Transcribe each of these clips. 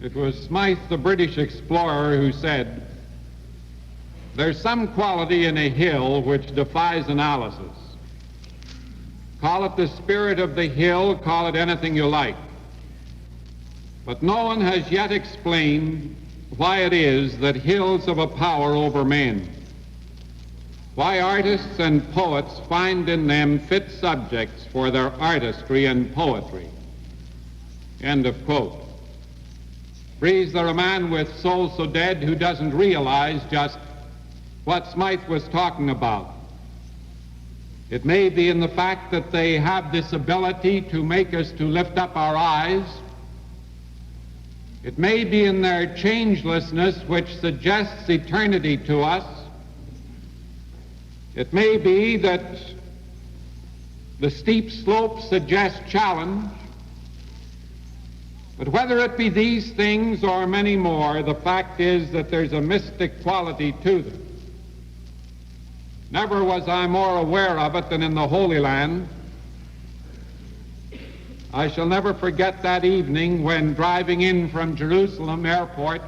It was Smythe, the British explorer, who said, "There's some quality in a hill which defies analysis. Call it the spirit of the hill, call it anything you like. But no one has yet explained why it is that hills have a power over men, why artists and poets find in them fit subjects for their artistry and poetry." End of quote. Breeze, there a man with soul so dead who doesn't realize just what Smythe was talking about. It may be in the fact that they have this ability to make us to lift up our eyes. It may be in their changelessness, which suggests eternity to us. It may be that the steep slopes suggest challenge. But whether it be these things or many more, the fact is that there's a mystic quality to them. Never was I more aware of it than in the Holy Land. I shall never forget that evening when, driving in from Jerusalem airport,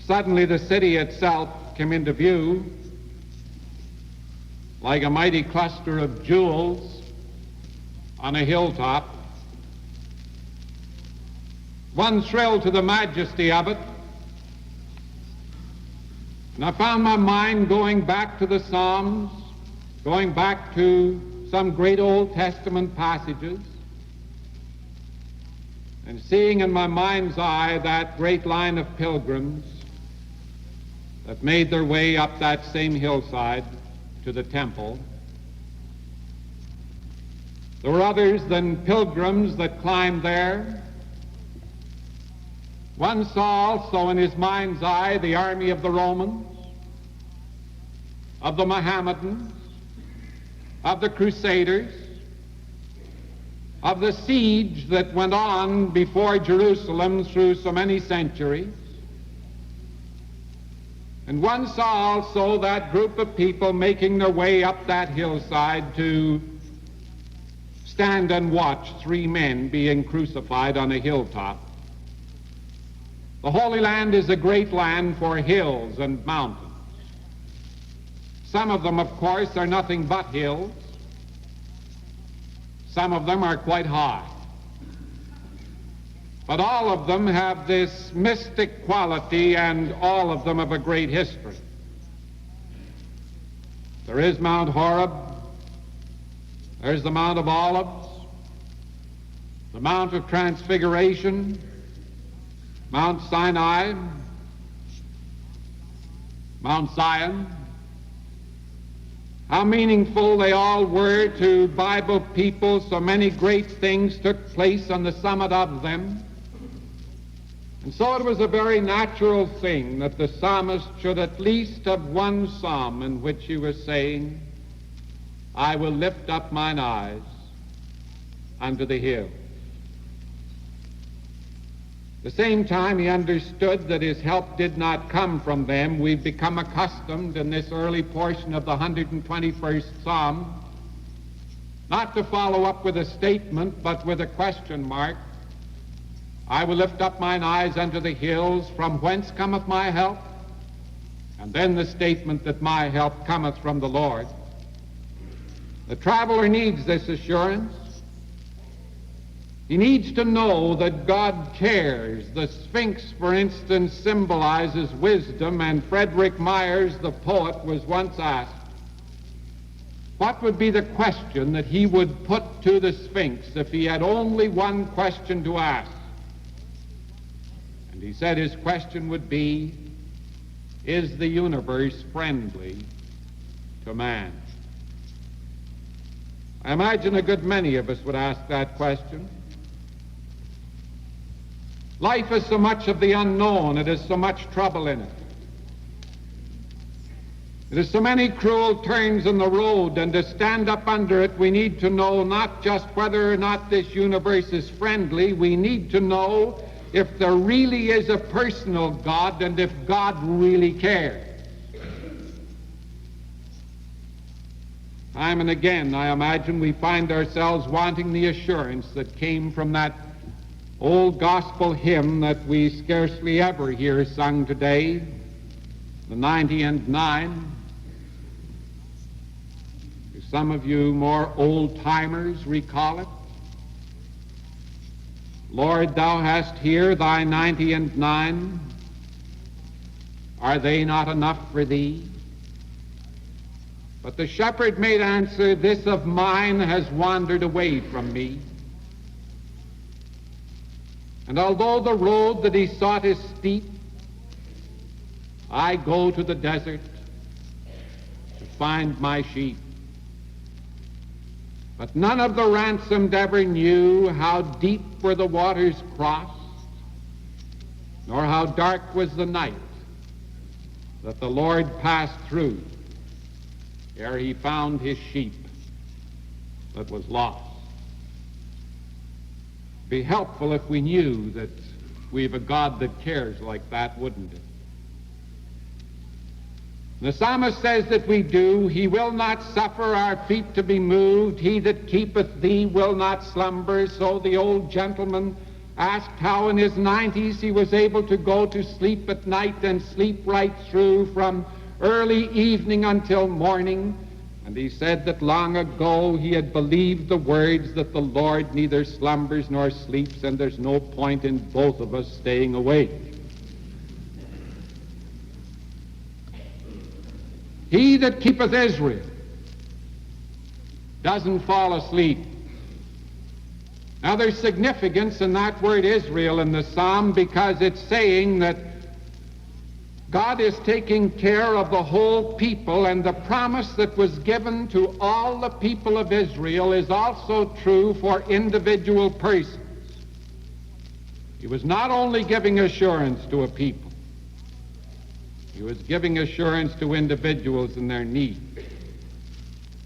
suddenly the city itself came into view like a mighty cluster of jewels on a hilltop. One thrilled to the majesty of it, and I found my mind going back to the Psalms, going back to some great Old Testament passages, and seeing in my mind's eye that great line of pilgrims that made their way up that same hillside to the temple. There were others than pilgrims that climbed there. One saw also in his mind's eye the army of the Romans, of the Mohammedans, of the Crusaders, of the siege that went on before Jerusalem through so many centuries. And one saw also that group of people making their way up that hillside to stand and watch three men being crucified on a hilltop. The Holy Land is a great land for hills and mountains. Some of them, of course, are nothing but hills. Some of them are quite high. But all of them have this mystic quality, and all of them have a great history. There is Mount Horeb. There's the Mount of Olives, the Mount of Transfiguration, Mount Sinai, Mount Zion. How meaningful they all were to Bible people. So many great things took place on the summit of them. And so it was a very natural thing that the psalmist should at least have one psalm in which he was saying, "I will lift up mine eyes unto the hills." At the same time, he understood that his help did not come from them. We've become accustomed in this early portion of the 121st Psalm not to follow up with a statement, but with a question mark. "I will lift up mine eyes unto the hills, from whence cometh my help?" And then the statement that my help cometh from the Lord. The traveler needs this assurance. He needs to know that God cares. The Sphinx, for instance, symbolizes wisdom, and Frederick Myers, the poet, was once asked, what would be the question that he would put to the Sphinx if he had only one question to ask? And he said his question would be, is the universe friendly to man? I imagine a good many of us would ask that question. Life is so much of the unknown. It is so much trouble in it. There are so many cruel turns in the road, and to stand up under it, we need to know not just whether or not this universe is friendly. We need to know if there really is a personal God and if God really cares. Time and again, I imagine, we find ourselves wanting the assurance that came from that old gospel hymn that we scarcely ever hear sung today, the 90 and 9. Do some of you more old-timers recall it? Lord, thou hast here thy 90 and 9. Are they not enough for thee? But the shepherd made answer, this of mine has wandered away from me. And although the road that he sought is steep, I go to the desert to find my sheep. But none of the ransomed ever knew how deep were the waters crossed, nor how dark was the night that the Lord passed through ere he found his sheep that was lost. Be helpful if we knew that we've a God that cares like that, wouldn't it? The psalmist says that we do. He will not suffer our feet to be moved. He that keepeth thee will not slumber. So the old gentleman asked how in his 90s he was able to go to sleep at night and sleep right through from early evening until morning. And he said that long ago he had believed the words that the Lord neither slumbers nor sleeps, and there's no point in both of us staying awake. He that keepeth Israel doesn't fall asleep. Now there's significance in that word Israel in the psalm, because it's saying that God is taking care of the whole people, and the promise that was given to all the people of Israel is also true for individual persons. He was not only giving assurance to a people, he was giving assurance to individuals in their need.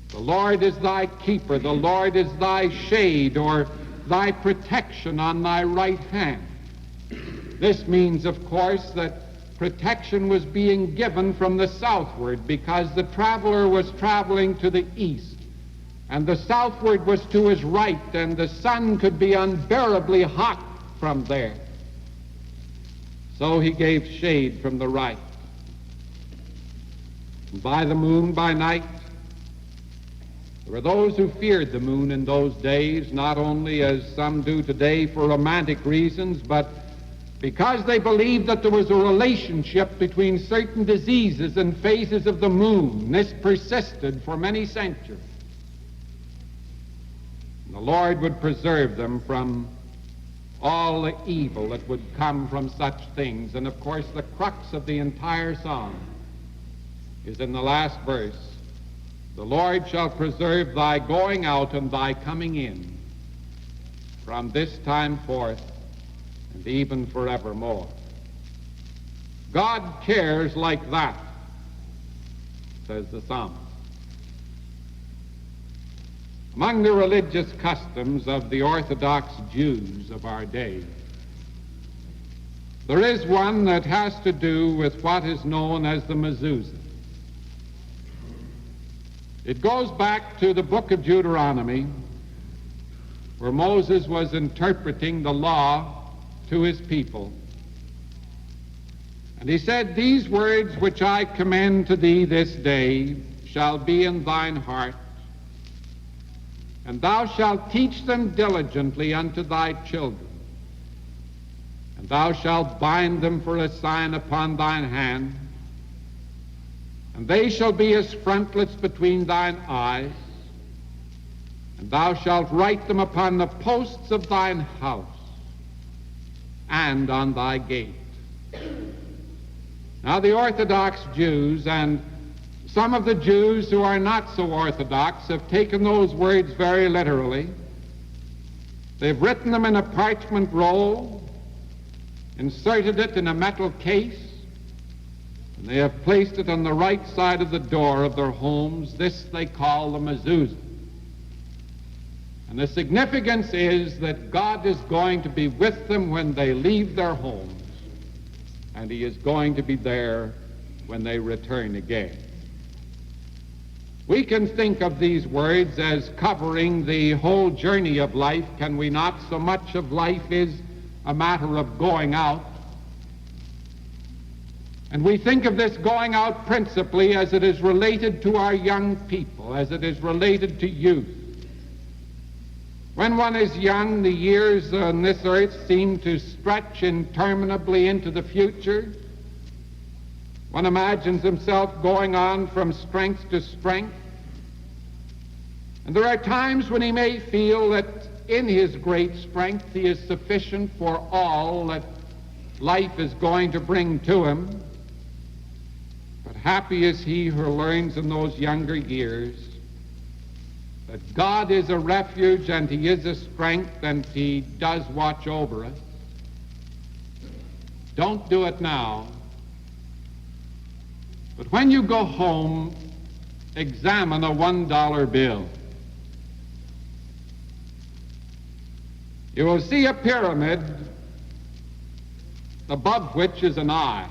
The Lord is thy keeper, the Lord is thy shade or thy protection on thy right hand. This means, of course, that protection was being given from the southward, because the traveler was traveling to the east, and the southward was to his right, and the sun could be unbearably hot from there. So he gave shade from the right. And by the moon by night, there were those who feared the moon in those days, not only as some do today for romantic reasons, but because they believed that there was a relationship between certain diseases and phases of the moon. This persisted for many centuries. And the Lord would preserve them from all the evil that would come from such things. And of course, the crux of the entire song is in the last verse. The Lord shall preserve thy going out and thy coming in from this time forth and even forevermore. God cares like that, says the psalmist. Among the religious customs of the Orthodox Jews of our day, there is one that has to do with what is known as the mezuzah. It goes back to the book of Deuteronomy, where Moses was interpreting the law to his people. And he said, these words which I command to thee this day shall be in thine heart, and thou shalt teach them diligently unto thy children, and thou shalt bind them for a sign upon thine hand, and they shall be as frontlets between thine eyes, and thou shalt write them upon the posts of thine house and on thy gate. Now the Orthodox Jews and some of the Jews who are not so Orthodox have taken those words very literally. They've written them in a parchment roll, inserted it in a metal case, and they have placed it on the right side of the door of their homes. This they call the mezuzah. And the significance is that God is going to be with them when they leave their homes, and he is going to be there when they return again. We can think of these words as covering the whole journey of life, can we not? So much of life is a matter of going out. And we think of this going out principally as it is related to our young people, as it is related to youth. When one is young, the years on this earth seem to stretch interminably into the future. One imagines himself going on from strength to strength. And there are times when he may feel that in his great strength he is sufficient for all that life is going to bring to him. But happy is he who learns in those younger years that God is a refuge and he is a strength and he does watch over us. Don't do it now. But when you go home, examine a $1 bill. You will see a pyramid above which is an eye.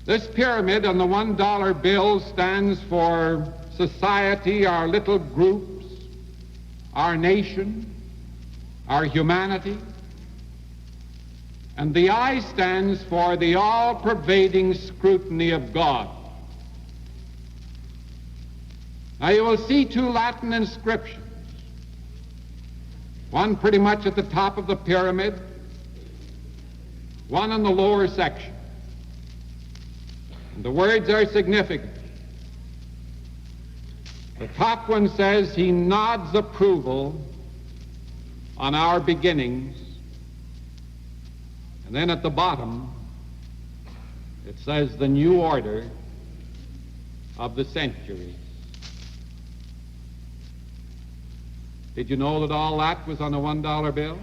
This pyramid on the $1 bill stands for society, our little groups, our nation, our humanity. And the eye stands for the all-pervading scrutiny of God. Now you will see two Latin inscriptions, one pretty much at the top of the pyramid, one in the lower section. And the words are significant. The top one says, "He nods approval on our beginnings." And then at the bottom, it says, "The new order of the centuries." Did you know that all that was on a $1 bill?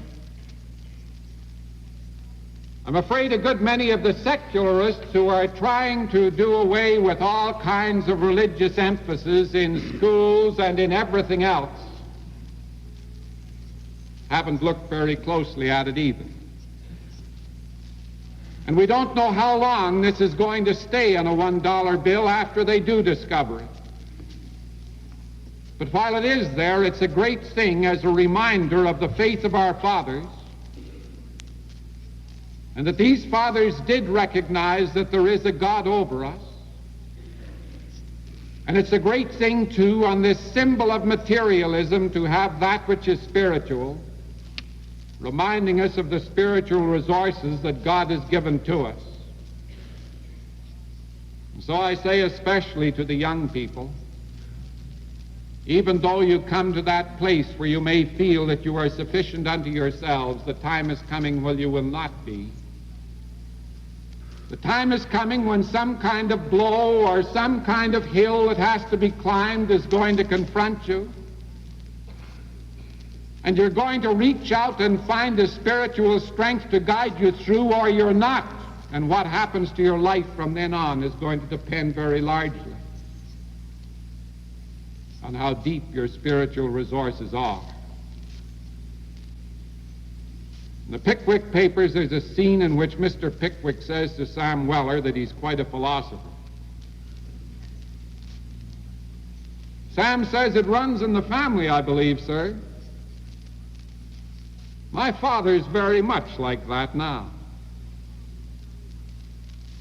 I'm afraid a good many of the secularists who are trying to do away with all kinds of religious emphasis in schools and in everything else haven't looked very closely at it either. And we don't know how long this is going to stay on a $1 bill after they do discover it. But while it is there, it's a great thing as a reminder of the faith of our fathers, and that these fathers did recognize that there is a God over us. And it's a great thing, too, on this symbol of materialism to have that which is spiritual, reminding us of the spiritual resources that God has given to us. And so I say especially to the young people, even though you come to that place where you may feel that you are sufficient unto yourselves, the time is coming when you will not be. The time is coming when some kind of blow or some kind of hill that has to be climbed is going to confront you. And you're going to reach out and find the spiritual strength to guide you through, or you're not. And what happens to your life from then on is going to depend very largely on how deep your spiritual resources are. In the Pickwick Papers, there's a scene in which Mr. Pickwick says to Sam Weller that he's quite a philosopher. Sam says, "It runs in the family, I believe, sir." My father's very much like that now.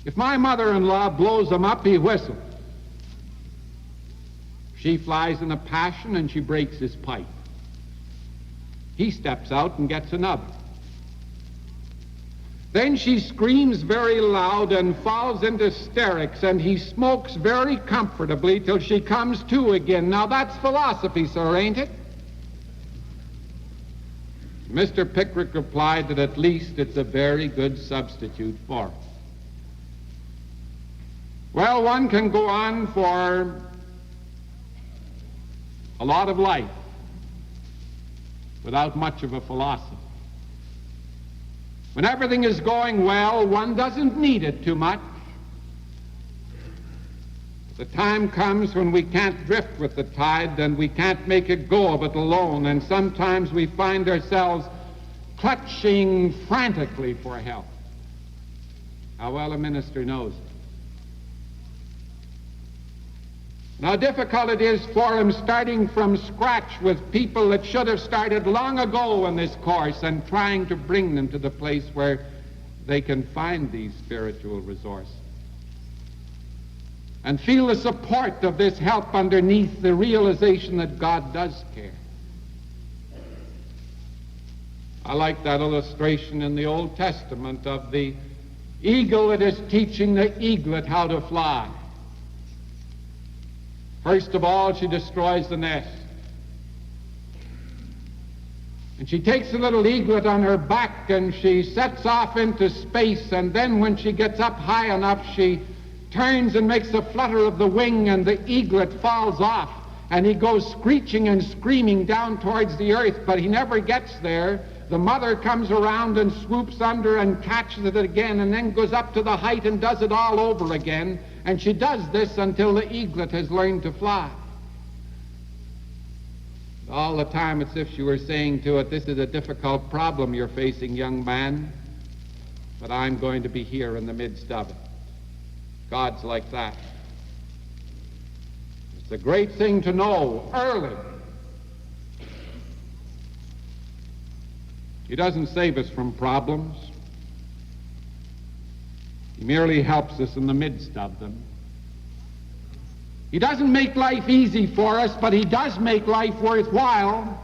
If my mother-in-law blows him up, he whistles. She flies in a passion and she breaks his pipe. He steps out and gets another. Then she screams very loud and falls into hysterics, and he smokes very comfortably till she comes to again. Now that's philosophy, sir, ain't it? Mr. Pickwick replied that at least it's a very good substitute for it. Well, one can go on for a lot of life without much of a philosophy. When everything is going well, one doesn't need it too much. The time comes when we can't drift with the tide and we can't make a go of it alone, and sometimes we find ourselves clutching frantically for help. How well a minister knows it. How difficult it is for him starting from scratch with people that should have started long ago in this course and trying to bring them to the place where they can find these spiritual resources and feel the support of this help underneath the realization that God does care. I like that illustration in the Old Testament of the eagle that is teaching the eaglet how to fly. First of all, she destroys the nest. And she takes the little eaglet on her back and she sets off into space, and then when she gets up high enough, she turns and makes a flutter of the wing, and the eaglet falls off, and he goes screeching and screaming down towards the earth, but he never gets there. The mother comes around and swoops under and catches it again, and then goes up to the height and does it all over again. And she does this until the eaglet has learned to fly. All the time it's as if she were saying to it, this is a difficult problem you're facing, young man, but I'm going to be here in the midst of it. God's like that. It's a great thing to know early. He doesn't save us from problems. He merely helps us in the midst of them. He doesn't make life easy for us, but he does make life worthwhile.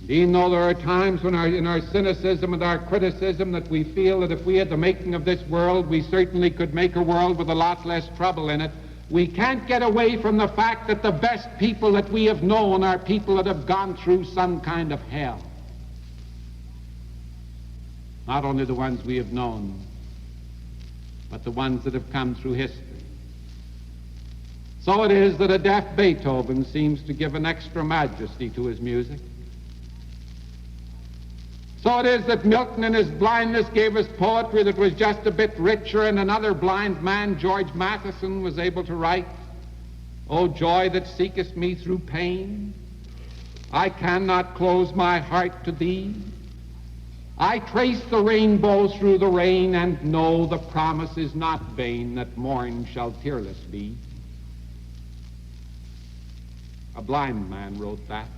And even though there are times when in our cynicism and our criticism that we feel that if we had the making of this world, we certainly could make a world with a lot less trouble in it, we can't get away from the fact that the best people that we have known are people that have gone through some kind of hell. Not only the ones we have known, but the ones that have come through history. So it is that a deaf Beethoven seems to give an extra majesty to his music. So it is that Milton in his blindness gave us poetry that was just a bit richer, and another blind man, George Matheson, was able to write, "O joy that seekest me through pain, I cannot close my heart to thee. I trace the rainbow through the rain, and know the promise is not vain that morn shall tearless be." A blind man wrote that.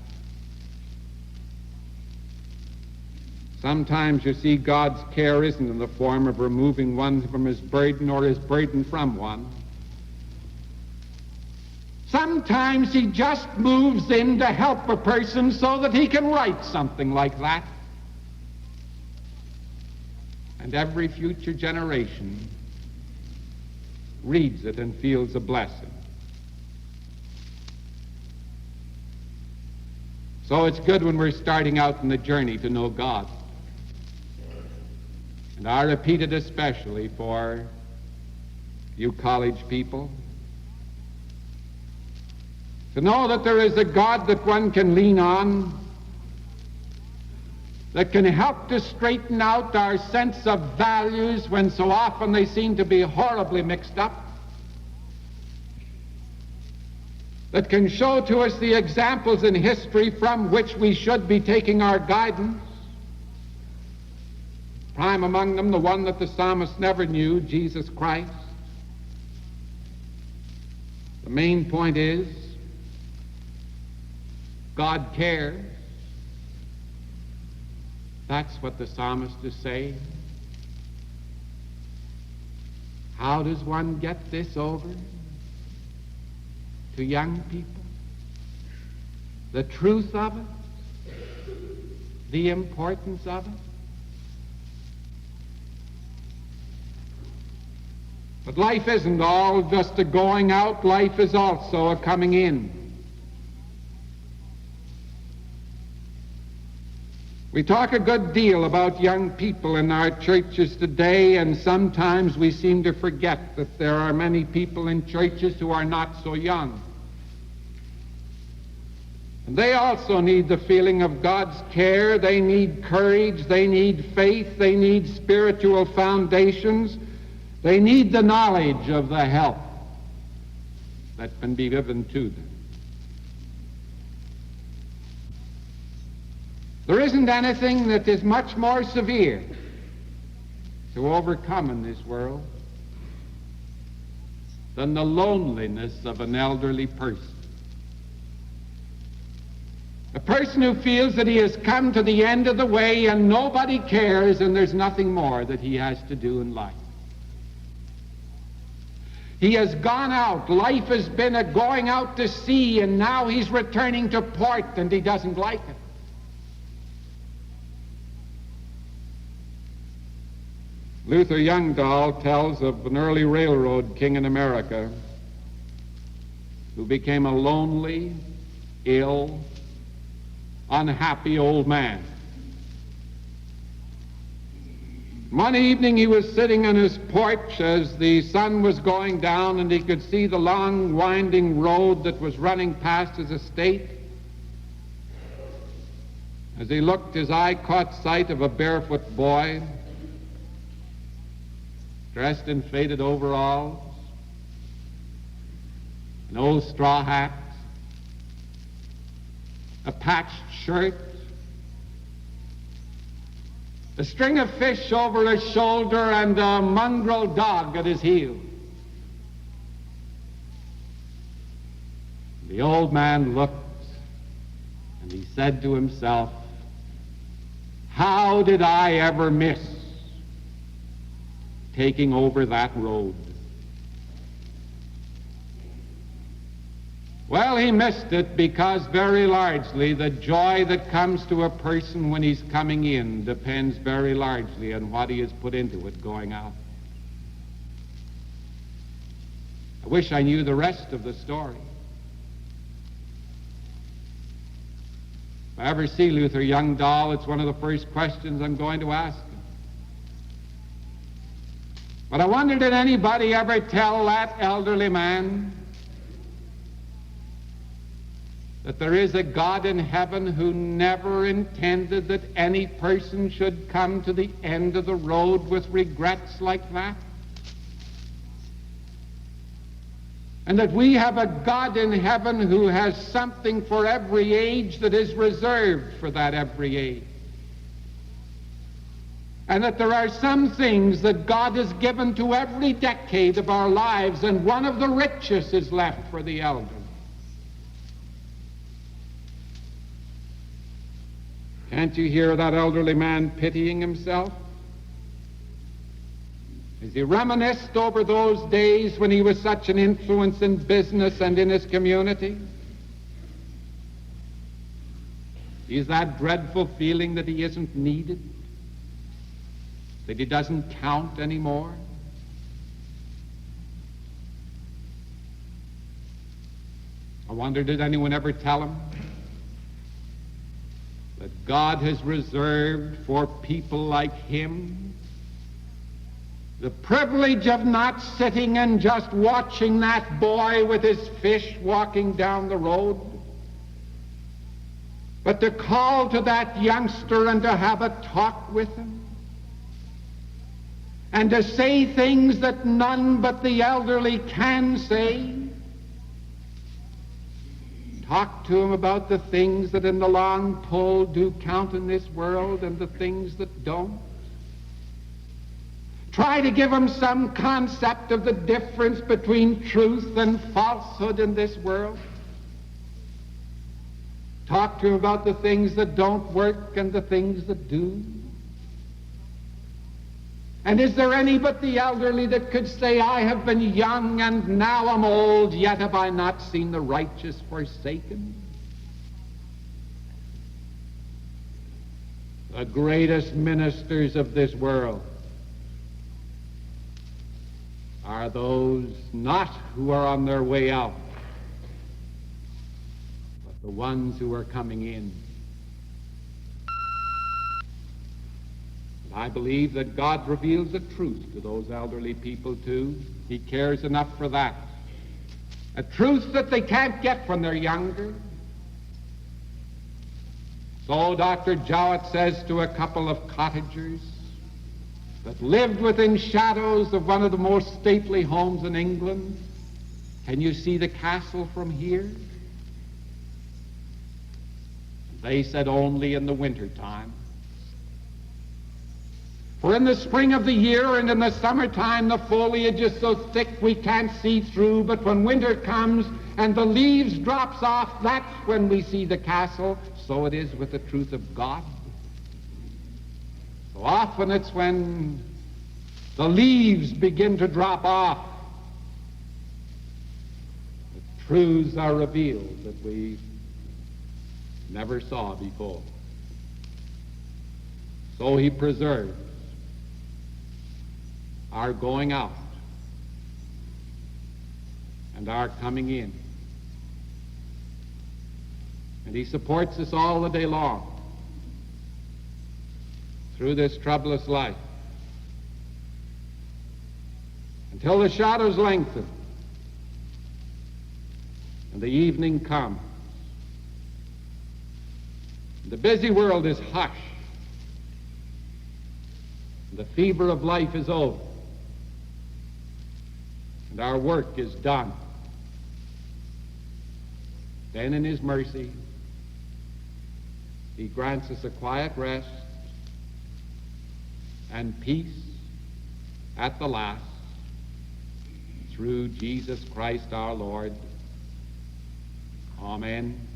Sometimes you see God's care isn't in the form of removing one from his burden or his burden from one. Sometimes he just moves in to help a person so that he can write something like that. And every future generation reads it and feels a blessing. So it's good when we're starting out in the journey to know God. And I repeat it especially for you college people, to know that there is a God that one can lean on, that can help to straighten out our sense of values when so often they seem to be horribly mixed up, that can show to us the examples in history from which we should be taking our guidance. Prime among them, the one that the psalmist never knew, Jesus Christ. The main point is, God cares. That's what the psalmist is saying. How does one get this over to young people? The truth of it, the importance of it. But life isn't all just a going out, life is also a coming in. We talk a good deal about young people in our churches today, and sometimes we seem to forget that there are many people in churches who are not so young. And they also need the feeling of God's care. They need courage, they need faith, they need spiritual foundations. They need the knowledge of the help that can be given to them. There isn't anything that is much more severe to overcome in this world than the loneliness of an elderly person. A person who feels that he has come to the end of the way and nobody cares and there's nothing more that he has to do in life. He has gone out. Life has been a going out to sea, and now he's returning to port and he doesn't like it. Luther Youngdahl tells of an early railroad king in America who became a lonely, ill, unhappy old man. One evening he was sitting on his porch as the sun was going down and he could see the long winding road that was running past his estate. As he looked, his eye caught sight of a barefoot boy dressed in faded overalls, an old straw hat, a patched shirt, a string of fish over his shoulder, and a mongrel dog at his heel. The old man looked and he said to himself, "How did I ever miss taking over that road?" Well, he missed it because very largely the joy that comes to a person when he's coming in depends very largely on what he has put into it going out. I wish I knew the rest of the story. If I ever see Luther Youngdahl, it's one of the first questions I'm going to ask him. But I wonder, did anybody ever tell that elderly man that there is a God in heaven who never intended that any person should come to the end of the road with regrets like that? And that we have a God in heaven who has something for every age that is reserved for that every age. And that there are some things that God has given to every decade of our lives, and one of the richest is left for the elderly. Can't you hear that elderly man pitying himself? As he reminisced over those days when he was such an influence in business and in his community? Is that dreadful feeling that he isn't needed? That he doesn't count anymore? I wonder, did anyone ever tell him that God has reserved for people like him the privilege of not sitting and just watching that boy with his fish walking down the road, but to call to that youngster and to have a talk with him, and to say things that none but the elderly can say? Talk to him about the things that in the long pull do count in this world and the things that don't. Try to give him some concept of the difference between truth and falsehood in this world. Talk to him about the things that don't work and the things that do. And is there any but the elderly that could say, I have been young and now I'm old, yet have I not seen the righteous forsaken? The greatest ministers of this world are those not who are on their way out, but the ones who are coming in. I believe that God reveals the truth to those elderly people, too. He cares enough for that. A truth that they can't get when they're younger. So Dr. Jowett says to a couple of cottagers that lived within shadows of one of the most stately homes in England, "Can you see the castle from here?" They said, "Only in the wintertime." For in the spring of the year and in the summertime the foliage is so thick we can't see through, but when winter comes and the leaves drops off, that's when we see the castle. So it is with the truth of God. So often it's when the leaves begin to drop off that truths are revealed that we never saw before. So he preserves our going out and our coming in. And he supports us all the day long through this troublous life until the shadows lengthen and the evening comes. The busy world is hushed. The fever of life is over. And our work is done. Then in his mercy, he grants us a quiet rest and peace at the last through Jesus Christ our Lord. Amen.